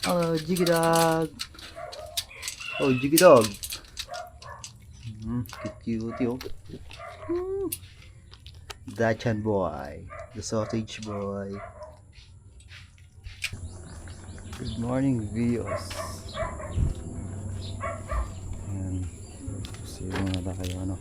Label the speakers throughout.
Speaker 1: Oh, Jiggy Dog. Oh, Jiggy Dog. Cute, oh. Dachan boy. The sausage boy. Good morning, viewers. Ayan. Kasi muna tayo, ano.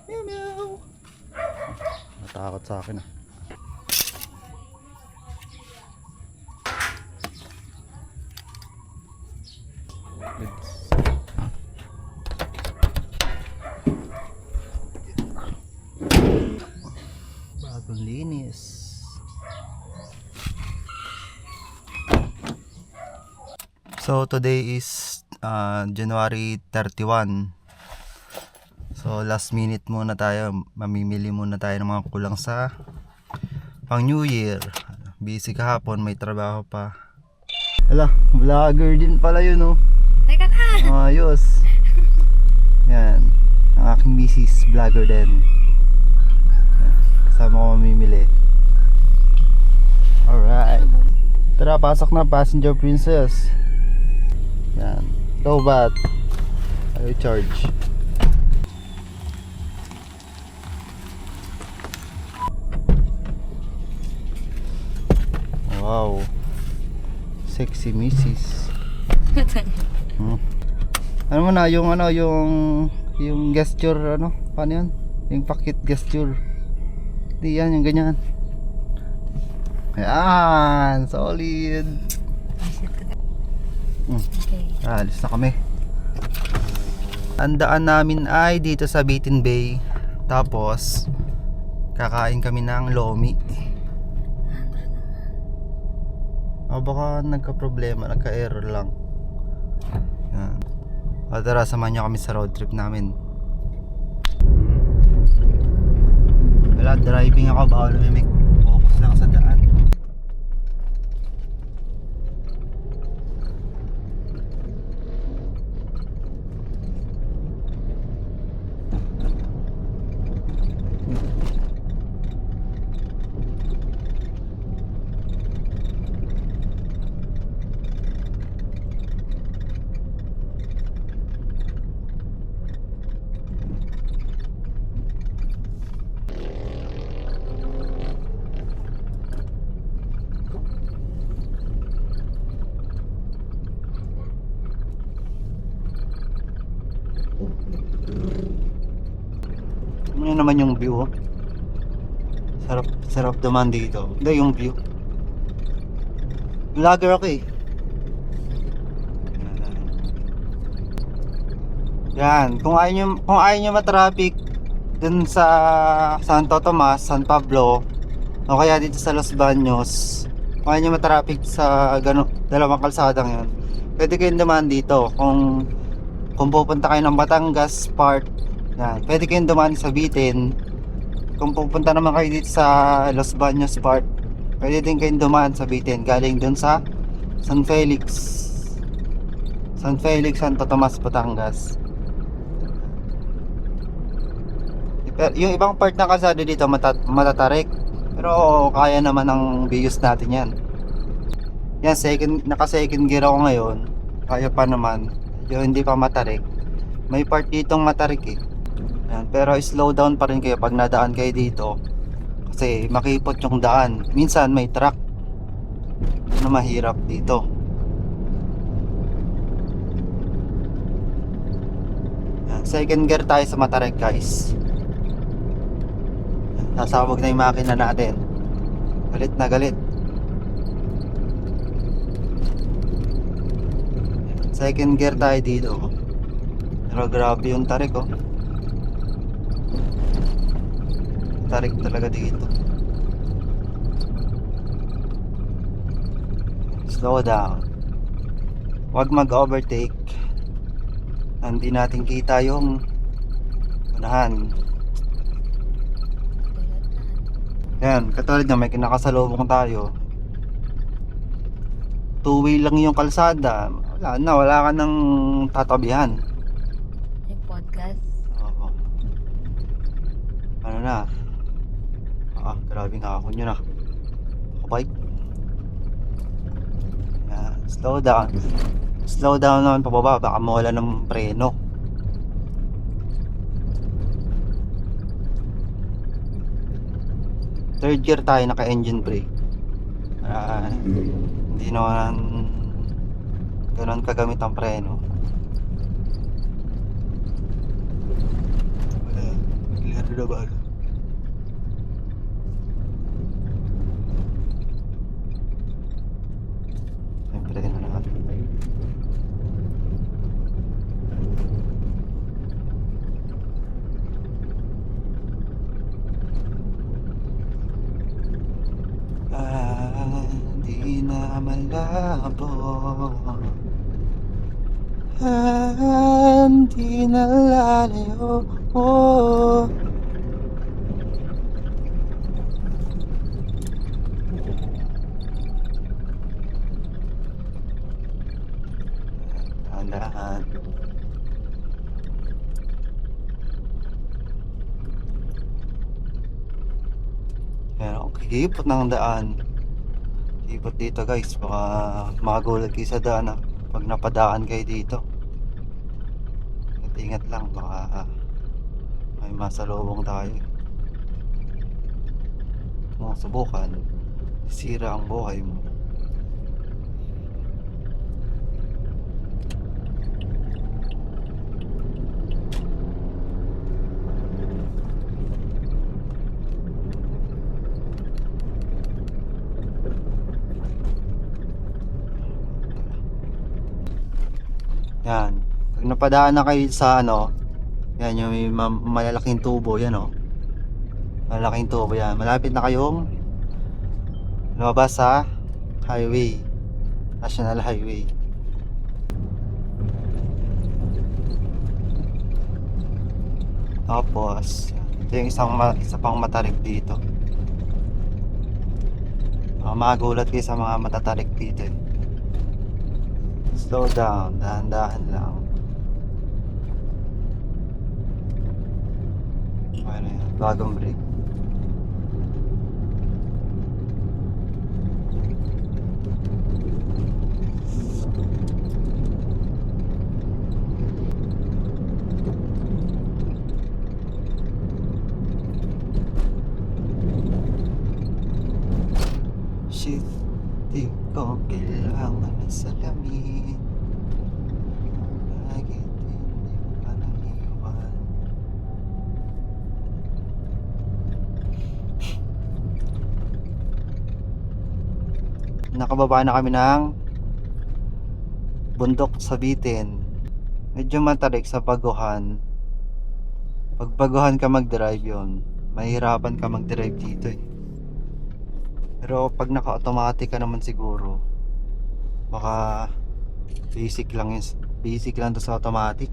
Speaker 1: Meow meow. Natakot sa akin ah. Bagong linis. So today is January 31. So last minute muna tayo, mamimili muna tayo ng mga kulang sa pang New Year. Busy kahapon, may trabaho pa. Ala, vlogger din pala yun, oh.
Speaker 2: Teka na!
Speaker 1: Ayos. Yan, ang aking misis vlogger din. Kasama ko mamimili. Alright. Tara, pasok na, passenger princess. Yan. Go bat. Ayaw charge. Wow. Sexy missis. Ano mo na, yung ano, yung gesture, ano, paano yan? Yung pakit gesture. Di yan, yung ganyan. Ayan, solid. Alis na kami. Ang daan namin ay dito sa Bitin Bay. Tapos kakain kami ng lomi. Baka nagka-problema, nagka-error lang. Yan. Tara, samahan nyo kami sa road trip namin. Wala, driving ako, bawal lumimik. Focus lang sa daan. Ano naman yung view, oh. Sarap duman dito. Hindi, yung view. Vlogger ako eh. Yan, kung ayaw nyo ma-traffic dun sa Santo Tomas, San Pablo, o kaya dito sa Los Baños, kung ayaw nyo ma-traffic sa dalawang kalsadang yun, pwede kayong dumaan dito. Kung pupunta kayo ng Batangas part, yan, pwede kayong dumaan sa Bitin. Kung pupunta naman kayo dito sa Los Baños part, pwede din kayong dumaan sa Bitin, galing dun sa San Felix, Santo Tomas, Batangas. Yung ibang part ng kalsada dito matatarik, pero kaya naman ang views natin yan. Yan, naka second gear ako ngayon, kaya pa naman. Yung hindi pa matarik, may part ditong matarik eh. Yan, pero slow down pa rin kayo pag nadaan kayo dito, kasi makipot yung daan. Minsan may truck, ano mahirap dito. Yan, second gear tayo sa matarik, guys. Sasabog na yung makina natin. Galit na galit. Second gear tayo dito. Pero grabe yung tarik, oh. Tarik talaga dito. Slow down. Huwag mag-overtake. Hindi natin kita yung unahan. Yan, katulad na may kinakasalubong tayo. two-way lang yung kalsada, wala ka nang tatabihan.
Speaker 2: Yung podcast.
Speaker 1: Oo. Ano na? Grabe nga ako nyo na. Bike. Slow down. Slow down naman pababa, baka mawala ng preno. Third gear tayo, naka engine brake. Hindi naman ganun kagamit ang preno. Clear na ba? Siyempre na lahat. Di na malabo. Di na lalayo. Dahan-dahan. Pero kikipot ng daan. Kikipot dito guys, baka makagulat kayo sa daan pag napadaan kayo dito. Ingat lang, baka may masalubong tayo. Kung subukan, sira ang buhay mo. Yan. Pag napadaan na kayo sa yan yung may malalaking tubo yan Malalaking tubo yan. Malapit na kayong lumabas sa highway. National Highway. Tapos, ito yung isa pang matarik dito. Magulat kayo sa mga matatarik dito eh. Slow down, dahan-dahan lang. Ano yan, bagong brake. Shifting ko, kailangan ng salamin. Bakit hindi mo pa naiwan? Nakababa na kami ng bundok sa Bitin. Medyo matarik sa baguhan. Pag baguhan ka mag-drive yon, mahirapan ka mag-drive dito eh. Pero pag naka-automatic ka naman siguro, baka basic lang to sa automatic.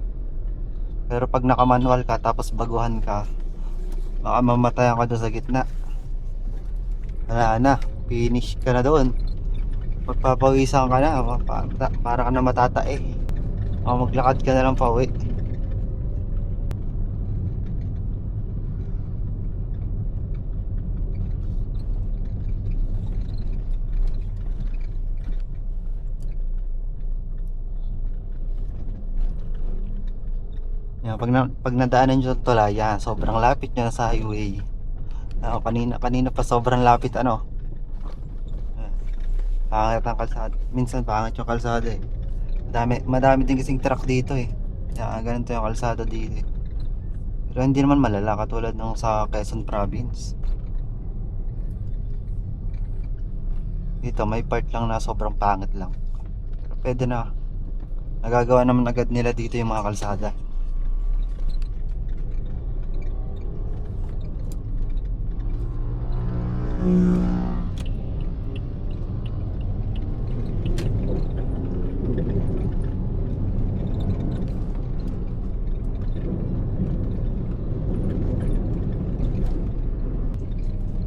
Speaker 1: Pero pag naka-manual ka tapos baguhan ka, baka mamatayan ka doon sa gitna. Wala na, finish ka na doon. Magpapawisan ka na, para ka na matatae. O maglakad ka na lang pauwi. Yan, pag nadaanan nyo sa Tulayan, sobrang lapit nyo na sa highway. Kanina pa sobrang lapit pangit ang kalsada. Minsan pangit yung kalsada eh. Madami din kasing truck dito eh. Ganito yung kalsada dito eh. Pero hindi naman malala katulad nung sa Quezon Province. Dito may part lang na sobrang pangit lang. Pero pwede na. Nagagawa naman agad nila dito yung mga kalsada.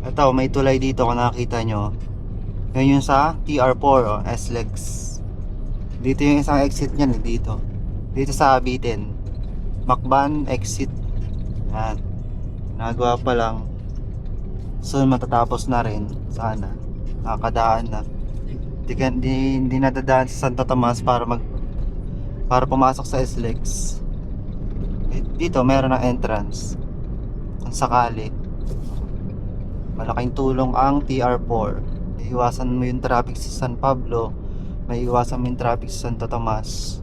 Speaker 1: Ito, may tulay dito kung nakakita nyo. Yun yung sa TR4 o SLEX. Dito yung isang exit niyan, dito. Dito sa Abitin. Macban exit. Yan. Nagawa pa lang. Soon matatapos na rin. Sana. Nakakadaan na. Hindi nadadaan sa Santo Tomas para pumasok sa SLEX. Dito meron ng entrance. Kung sakali. Malaking tulong ang TR4. Iwasan mo yung traffic sa San Pablo. May iwasan mo yung traffic sa Santo Tomas.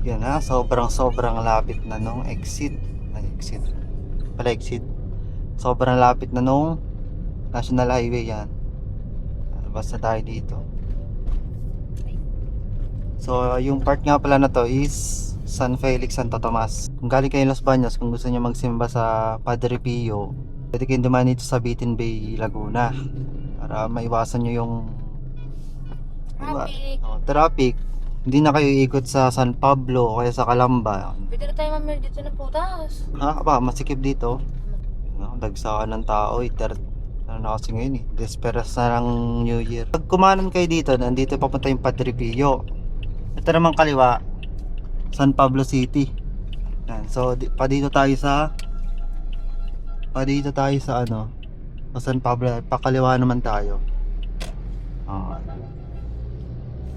Speaker 1: Yan na, sobrang lapit na nung exit. Sobrang lapit na nung National Highway yan. Basta tayo dito. So, yung part nga pala na to is San Felix, Santo Tomas. Kung galing kayo Los Baños, kung gusto niyo magsimba sa Padre Pio, pwede kayong dumaan dito sa Bitin Bay, Laguna. Para maiwasan nyo yung traffic. Hindi na kayo ikot sa San Pablo o kaya sa Calamba.
Speaker 2: Pwede na tayo mamili dito ng putas.
Speaker 1: Masikip dito. Dagsakan ng tao. Ano na kasi ngayon eh. Desperas na ng New Year. Pag kumanan kayo dito, nandito papunta yung Padre Pio. Ito naman kaliwa, San Pablo City. Yan. So, dito tayo sa San Pablo. Pakaliwa naman tayo.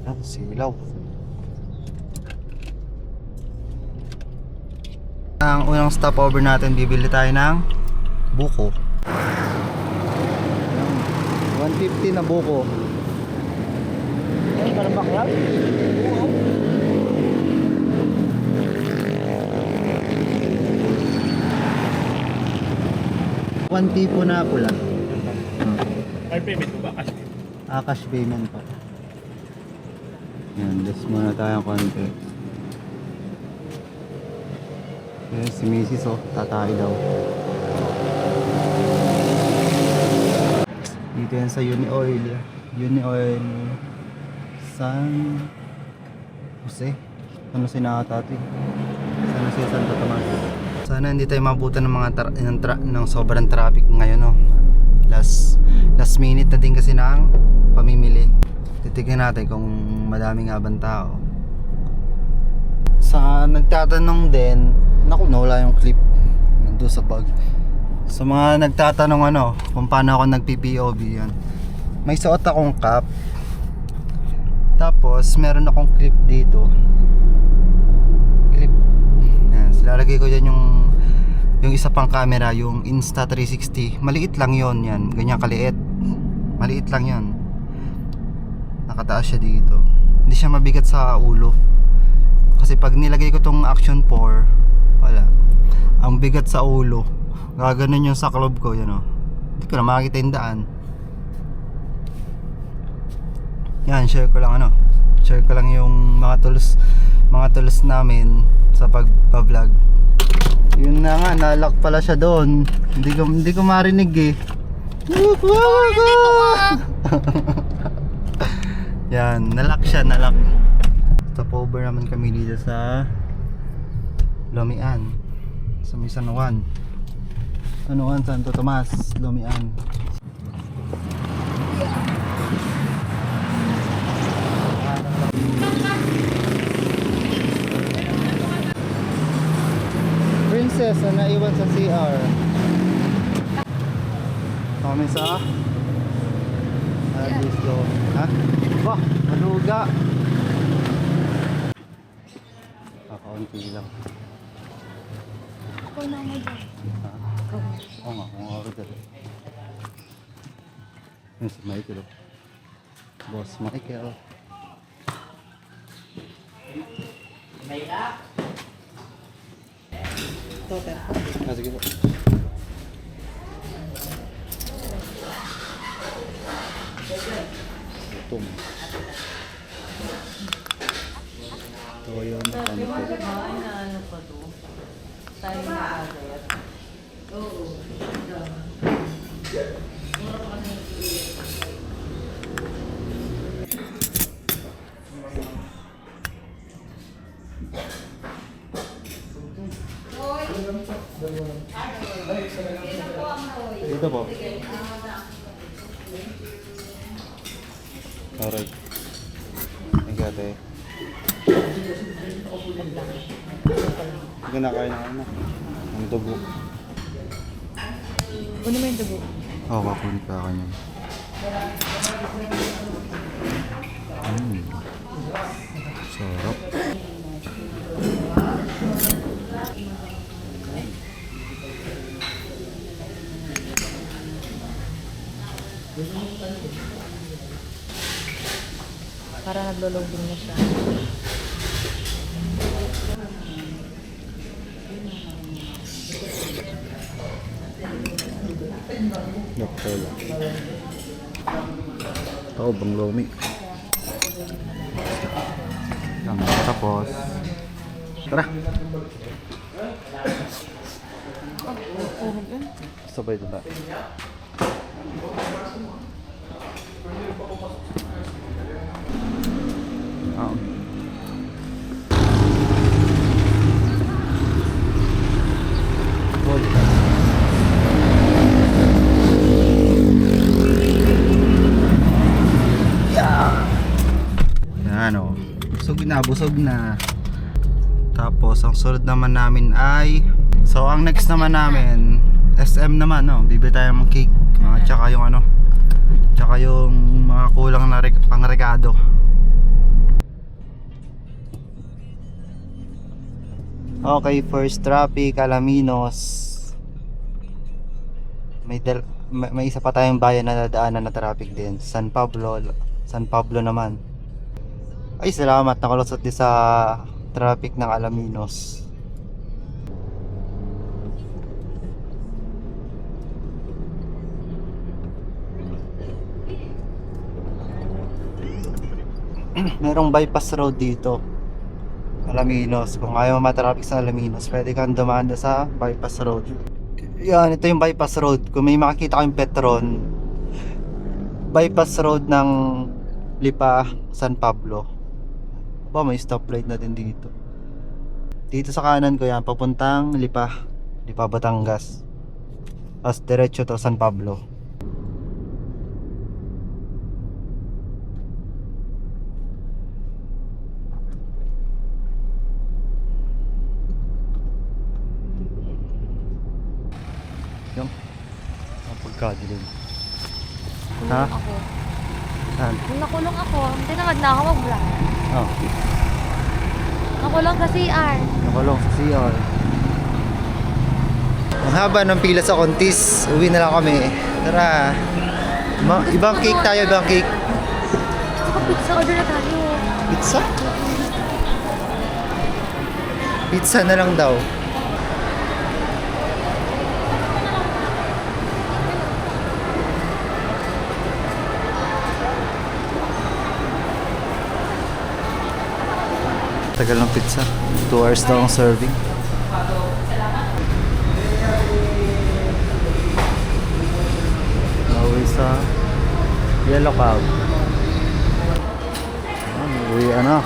Speaker 1: Yan, silaw. Ang unang stopover natin, bibili tayo ng buko. 150 na buko. Ay, parang bakyan? Oo. One tipo na pula.
Speaker 3: Ay, payment mo ba? Cash payment?
Speaker 1: Cash payment pa. Yan, less muna tayo konti. Yan, si Mrs. Tatay daw. Dito yan sa Unioil San Jose. San Jose nakatati. San Jose, Santo Tomas. Sana hindi tayo mabutan ng mga ng sobrang traffic ngayon, no. Last minute na din kasi ng pamimili. Titignan natin kung madami nga bang tao. Sa nagtatanong din, nawala yung clip nandun sa bag. Sa mga nagtatanong kung paano ako nag-PPOV, yan. May suot akong cap. Tapos meron akong clip dito. Clip. Yan, silalagay ko dyan yung isa pang camera, yung Insta360. Maliit lang yon yan. Ganyan kaliit. Maliit lang yan. Nakataas siya dito. Hindi siya mabigat sa ulo. Kasi pag nilagay ko tong Action 4, wala. Ang bigat sa ulo. Gaganon yung sa club ko, yan o. Hindi ko na makakita yung daan. Yan, share ko lang yung mga tools namin sa pagpa-vlog. Yun na nga, nalock pala siya doon. Hindi ko marinig eh. Yan, nalock siya. Stopover naman kami dito sa Lomian. Sa may San Juan, Santo Tomas, Lomian. Princess na naiwan sa CR. Kami sa Disco. Ha? Bah, maluga. Kaunti lang.
Speaker 2: Ako na mo dyan.
Speaker 1: Oo nga, kung order. Yun si Michael. Boss Michael. Sige po. Gutom. Ito yun.
Speaker 2: Ano pa to? Tayo na agad. Oo.
Speaker 1: Dito po. Alright. I got it. Hindi ko nakain ng ano. Ang dugo.
Speaker 2: Kunin mo yung dugo.
Speaker 1: Oo, kakulit pa ako niyan. Sarap.
Speaker 2: Para naglo-loading na siya.
Speaker 1: Doktor. Ito, bang lomi. Yan, tapos. Tara. Sabay ito ba? Ano, busog na. Tapos ang sunod naman namin ay ang next naman namin SM naman, no. Bibili tayo ng cake, tsaka yung ano, tsaka yung mga kulang na pangregado. Okay, first traffic, Alaminos. May isa pa tayong bayan na dadaanan na traffic din, San Pablo naman. Ay, salamat, nakalusot din sa traffic ng Alaminos. Merong bypass road dito, Alaminos. Kung ayaw matraffic sa Alaminos, pwede kang dumaan sa bypass road. Yan, ito yung bypass road. Kung may makikita kayong Petron, bypass road ng Lipa, San Pablo. May stoplight na din dito. Dito sa kanan ko yan, papuntang Lipa, Batangas. Tapos diretso to San Pablo. Yung pagkadilim. Ha?
Speaker 2: Ako.
Speaker 1: Saan?
Speaker 2: Nung nakulong ako, tinangad na ako mag-vlog.
Speaker 1: Oh,
Speaker 2: Nakulong sa CR.
Speaker 1: nakulong sa CR. Ang haba ng pila sa Contis. Uwi na lang kami. Tara. Ibang cake tayo, ibang cake.
Speaker 2: Saka pizza order na tayo.
Speaker 1: Pizza? Pizza na lang daw. Tagal ng pizza. 2 hours daw ang serving. Nauwi sa Yellow Cab. Uwi ano.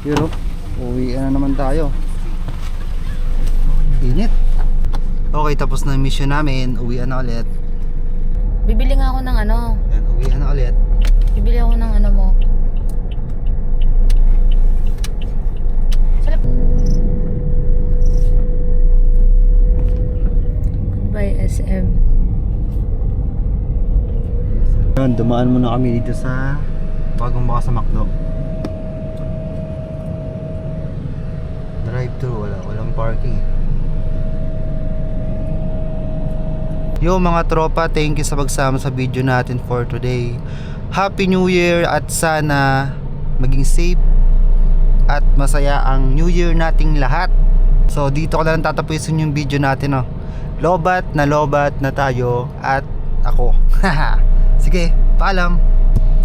Speaker 1: Pero uwi na naman tayo. Init. Okay, tapos na yung mission namin. Uwi na ulit.
Speaker 2: Bibili nga ako ng ano.
Speaker 1: Yan, uwi na ulit.
Speaker 2: Bibili ako ng ano mo. Salap. Goodbye SM.
Speaker 1: Yun, dumaan muna kami dito sa bagong baka sa McDo. Drive-thru, walang parking. Yo mga tropa, thank you sa pagsama sa video natin for today. Happy New Year at sana maging safe at masaya ang New Year nating lahat. So dito ko na lang tatapusin yung video natin, no. Lobat na tayo at ako. Sige, paalam.